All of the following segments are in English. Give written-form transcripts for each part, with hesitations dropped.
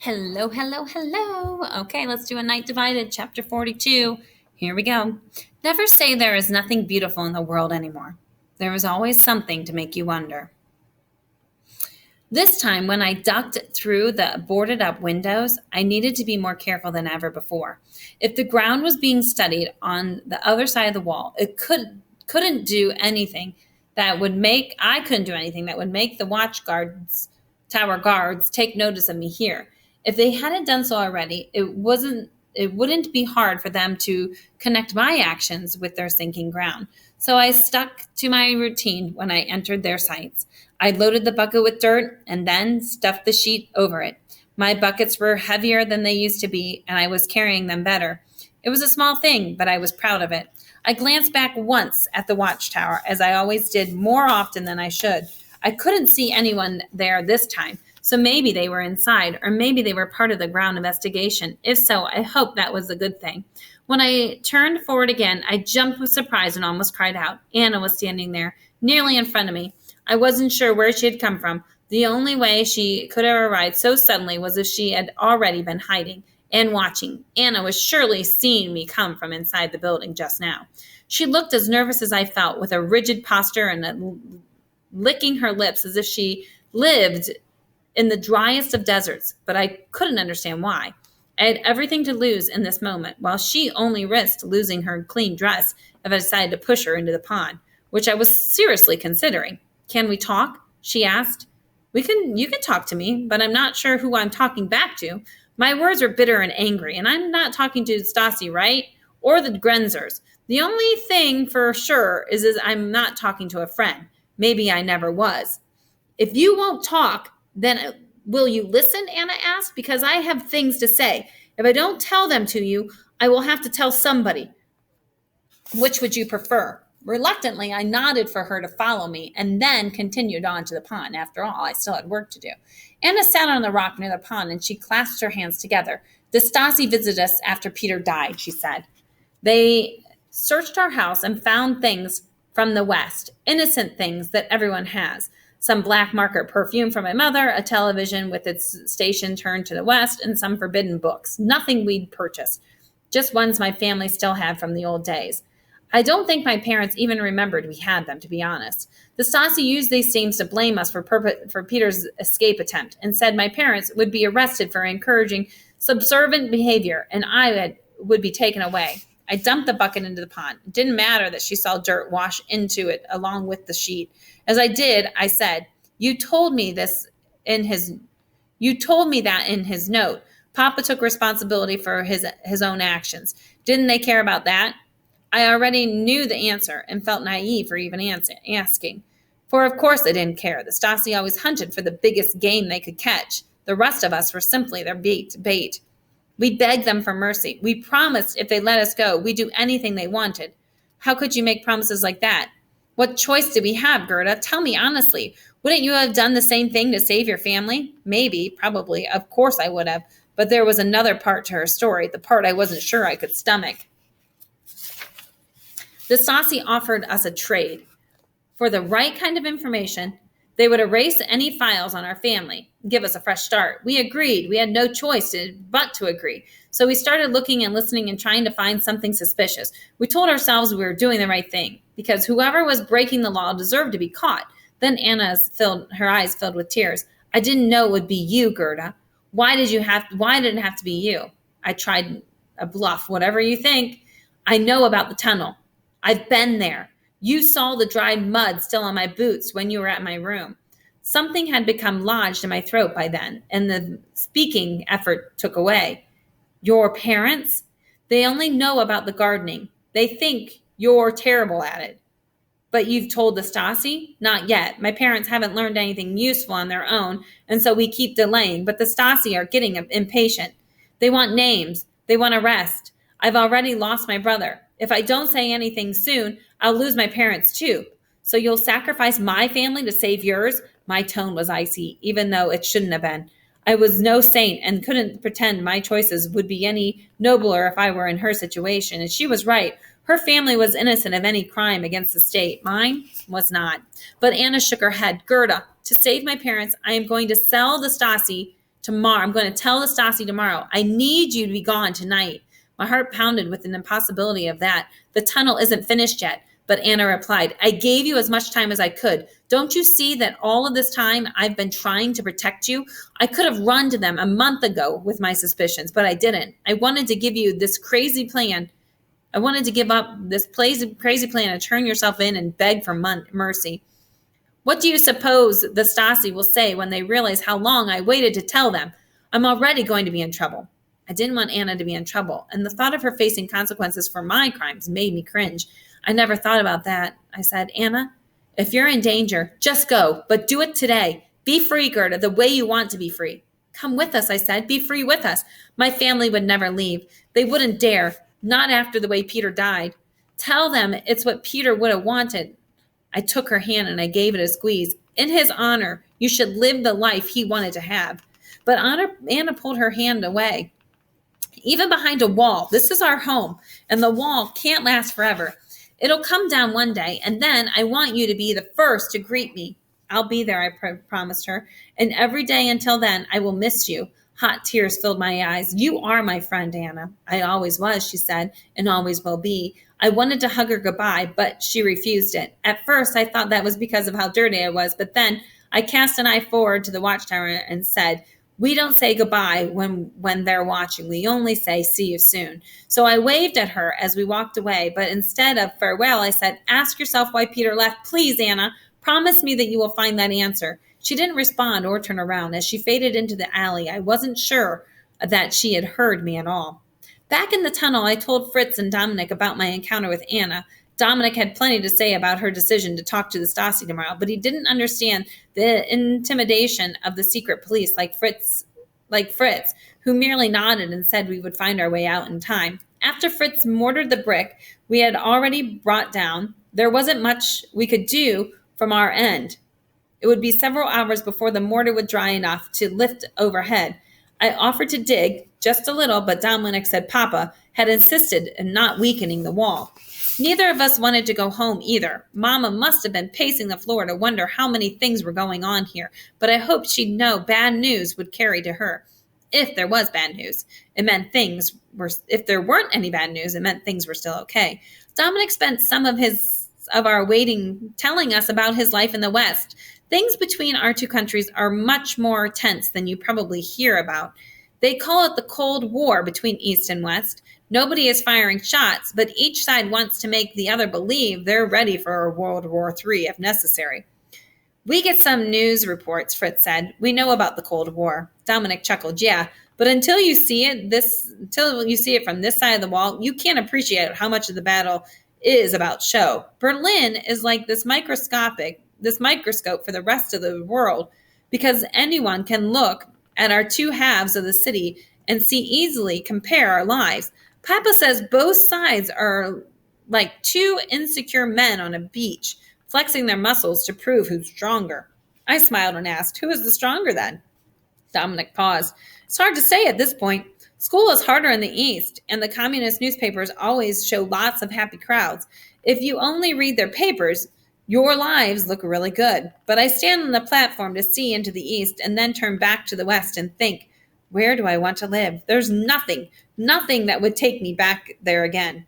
Hello, hello, hello. Okay, let's do a night divided, chapter 42. Here we go. Never say there is nothing beautiful in the world anymore. There is always something to make you wonder. This time, when I ducked through the boarded up windows, I needed to be more careful than ever before. If the ground was being studied on the other side of the wall, couldn't do anything that would make I couldn't do anything that would make the tower guards take notice of me here. If they hadn't done so already, it wouldn't be hard for them to connect my actions with their sinking ground. So I stuck to my routine when I entered their sights. I loaded the bucket with dirt and then stuffed the sheet over it. My buckets were heavier than they used to be, and I was carrying them better. It was a small thing, but I was proud of it. I glanced back once at the watchtower, as I always did more often than I should. I couldn't see anyone there this time, so maybe they were inside, or maybe they were part of the ground investigation. If so, I hope that was a good thing. When I turned forward again, I jumped with surprise and almost cried out. Anna was standing there, nearly in front of me. I wasn't sure where she had come from. The only way she could have arrived so suddenly was if she had already been hiding and watching. Anna was surely seeing me come from inside the building just now. She looked as nervous as I felt, with a rigid posture and licking her lips as if she lived in the driest of deserts, but I couldn't understand why. I had everything to lose in this moment, while she only risked losing her clean dress if I decided to push her into the pond, which I was seriously considering. Can we talk? She asked. You can talk to me, but I'm not sure who I'm talking back to. My words are bitter and angry, and I'm not talking to Stassi, right? Or the Grenzers. The only thing for sure is I'm not talking to a friend. Maybe I never was. If you won't talk, then will you listen? Anna asked, because I have things to say. If I don't tell them to you, I will have to tell somebody. Which would you prefer? Reluctantly, I nodded for her to follow me and then continued on to the pond. After all, I still had work to do. Anna sat on the rock near the pond and she clasped her hands together. The Stasi visited us after Peter died, she said. They searched our house and found things from the West, innocent things that everyone has. Some black market perfume from my mother, a television with its station turned to the West, and some forbidden books. Nothing we'd purchased, just ones my family still had from the old days. I don't think my parents even remembered we had them, to be honest. The Stasi used these themes to blame us for Peter's escape attempt and said my parents would be arrested for encouraging subservient behavior and would be taken away. I dumped the bucket into the pond. It didn't matter that she saw dirt wash into it along with the sheet. As I did, I said, You told me that in his note. Papa took responsibility for his own actions. Didn't they care about that? I already knew the answer and felt naive for even asking. For of course they didn't care. The Stasi always hunted for the biggest game they could catch. The rest of us were simply their bait. We begged them for mercy. We promised if they let us go, we'd do anything they wanted. How could you make promises like that? What choice did we have, Gerda? Tell me honestly. Wouldn't you have done the same thing to save your family? Maybe, probably. Of course I would have. But there was another part to her story, the part I wasn't sure I could stomach. The Stasi offered us a trade. For the right kind of information, they would erase any files on our family, give us a fresh start. We agreed. We had no choice but to agree. So we started looking and listening and trying to find something suspicious. We told ourselves we were doing the right thing because whoever was breaking the law deserved to be caught. Then her eyes filled with tears. I didn't know it would be you, Gerda. Why did it have to be you? I tried a bluff, whatever you think. I know about the tunnel. I've been there. You saw the dried mud still on my boots when you were at my room. Something had become lodged in my throat by then, and the speaking effort took away. Your parents? They only know about the gardening. They think you're terrible at it. But you've told the Stasi? Not yet. My parents haven't learned anything useful on their own, and so we keep delaying. But the Stasi are getting impatient. They want names. They want arrest. I've already lost my brother. If I don't say anything soon, I'll lose my parents too. So you'll sacrifice my family to save yours? My tone was icy, even though it shouldn't have been. I was no saint and couldn't pretend my choices would be any nobler if I were in her situation. And she was right. Her family was innocent of any crime against the state. Mine was not. But Anna shook her head. Gerda, to save my parents, I am going to sell the Stasi Tomorrow, I'm going to tell the Stasi tomorrow. I need you to be gone tonight. My heart pounded with an impossibility of that. The tunnel isn't finished yet. But Anna replied, I gave you as much time as I could. Don't you see that all of this time I've been trying to protect you? I could have run to them a month ago with my suspicions, but I didn't. I wanted to give you this crazy plan. I wanted to give up this crazy plan and turn yourself in and beg for mercy. What do you suppose the Stasi will say when they realize how long I waited to tell them? I'm already going to be in trouble. I didn't want Anna to be in trouble, and the thought of her facing consequences for my crimes made me cringe. I never thought about that. I said, Anna, if you're in danger, just go, but do it today. Be free, Gerda, the way you want to be free. Come with us, I said. Be free with us. My family would never leave. They wouldn't dare, not after the way Peter died. Tell them it's what Peter would have wanted. I took her hand and I gave it a squeeze. In his honor, you should live the life he wanted to have. But Anna pulled her hand away. Even behind a wall, this is our home, and the wall can't last forever. It'll come down one day, and then I want you to be the first to greet me. I'll be there, I promised her. And every day until then, I will miss you. Hot tears filled my eyes. You are my friend, Anna. I always was, she said, and always will be. I wanted to hug her goodbye, but she refused it. At first, I thought that was because of how dirty I was, but then I cast an eye forward to the watchtower and said, we don't say goodbye when they're watching. We only say, see you soon. So I waved at her as we walked away, but instead of farewell, I said, ask yourself why Peter left. Please, Anna, promise me that you will find that answer. She didn't respond or turn around. As she faded into the alley, I wasn't sure that she had heard me at all. Back in the tunnel, I told Fritz and Dominic about my encounter with Anna. Dominic had plenty to say about her decision to talk to the Stasi tomorrow, but he didn't understand the intimidation of the secret police like Fritz, who merely nodded and said we would find our way out in time. After Fritz mortared the brick we had already brought down, there wasn't much we could do from our end. It would be several hours before the mortar would dry enough to lift overhead. I offered to dig, just a little, but Dominic said Papa had insisted in not weakening the wall. Neither of us wanted to go home either. Mama must have been pacing the floor to wonder how many things were going on here, but I hoped she'd know bad news would carry to her. If there was bad news, it meant things were, if there weren't any bad news, it meant things were still okay. Dominic spent some of our waiting telling us about his life in the West. Things between our two countries are much more tense than you probably hear about. They call it the Cold War between East and West. Nobody is firing shots, but each side wants to make the other believe they're ready for a World War III if necessary. We get some news reports, Fritz said. We know about the Cold War. Dominic chuckled. Yeah, but until you see it from this side of the wall, you can't appreciate how much of the battle is about show. Berlin is like this microscope for the rest of the world, because anyone can look at our two halves of the city and easily compare our lives. Papa says both sides are like two insecure men on a beach, flexing their muscles to prove who's stronger. I smiled and asked, who is the stronger then? Dominic paused. It's hard to say at this point. School is harder in the East, and the communist newspapers always show lots of happy crowds. If you only read their papers, your lives look really good. But I stand on the platform to see into the East and then turn back to the West and think, where do I want to live? There's nothing that would take me back there again.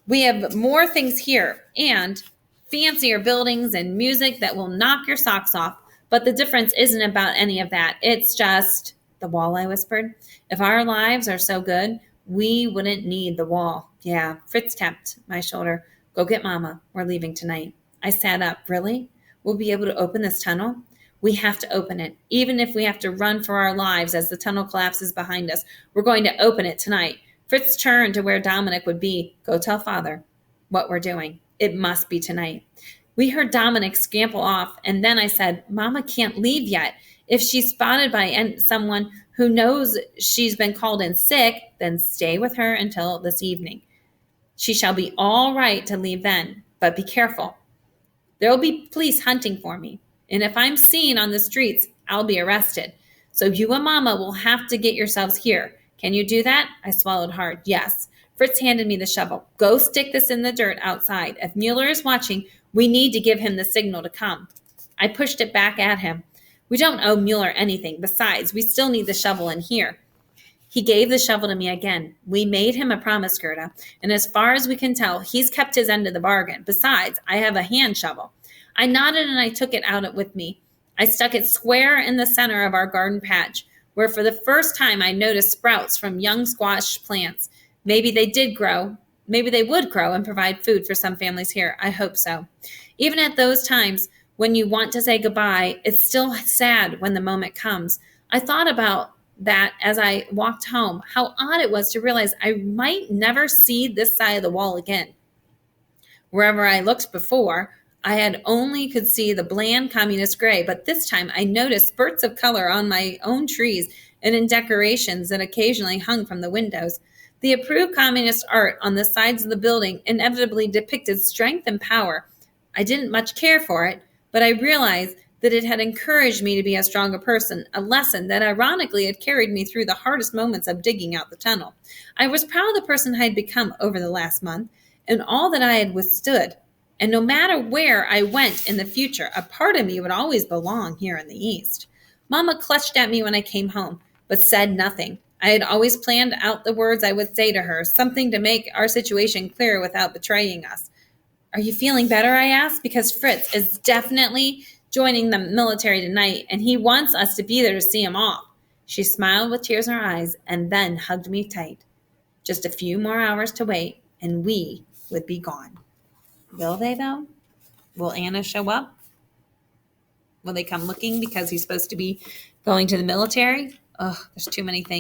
We have more things here and fancier buildings and music that will knock your socks off. But the difference isn't about any of that. It's just the wall, I whispered. If our lives are so good, we wouldn't need the wall. Yeah, Fritz tapped my shoulder. Go get Mama. We're leaving tonight. I sat up. Really? We'll be able to open this tunnel? We have to open it, even if we have to run for our lives as the tunnel collapses behind us. We're going to open it tonight. Fritz turned to where Dominic would be. Go tell Father what we're doing. It must be tonight. We heard Dominic scamper off, and then I said, Mama can't leave yet. If she's spotted by someone who knows she's been called in sick, then stay with her until this evening. She shall be all right to leave then, but be careful. There will be police hunting for me, and if I'm seen on the streets, I'll be arrested. So you and Mama will have to get yourselves here. Can you do that? I swallowed hard. Yes. Fritz handed me the shovel. Go stick this in the dirt outside. If Mueller is watching, we need to give him the signal to come. I pushed it back at him. We don't owe Mueller anything. Besides, we still need the shovel in here. He gave the shovel to me again. We made him a promise, Gerda, and as far as we can tell, he's kept his end of the bargain. Besides, I have a hand shovel. I nodded and I took it out with me. I stuck it square in the center of our garden patch, where for the first time I noticed sprouts from young squash plants. Maybe they did grow. Maybe they would grow and provide food for some families here. I hope so. Even at those times when you want to say goodbye, it's still sad when the moment comes. I thought about that as I walked home, how odd it was to realize I might never see this side of the wall again. Wherever I looked before, I had only could see the bland communist gray, but this time I noticed spurts of color on my own trees and in decorations that occasionally hung from the windows. The approved communist art on the sides of the building inevitably depicted strength and power. I didn't much care for it, but I realized that it had encouraged me to be a stronger person, a lesson that ironically had carried me through the hardest moments of digging out the tunnel. I was proud of the person I had become over the last month and all that I had withstood. And no matter where I went in the future, a part of me would always belong here in the East. Mama clutched at me when I came home, but said nothing. I had always planned out the words I would say to her, something to make our situation clear without betraying us. Are you feeling better? I asked, because Fritz is definitely joining the military tonight, and he wants us to be there to see him off. She smiled with tears in her eyes and then hugged me tight. Just a few more hours to wait, and we would be gone. Will they, though? Will Anna show up? Will they come looking because he's supposed to be going to the military? Oh, there's too many things.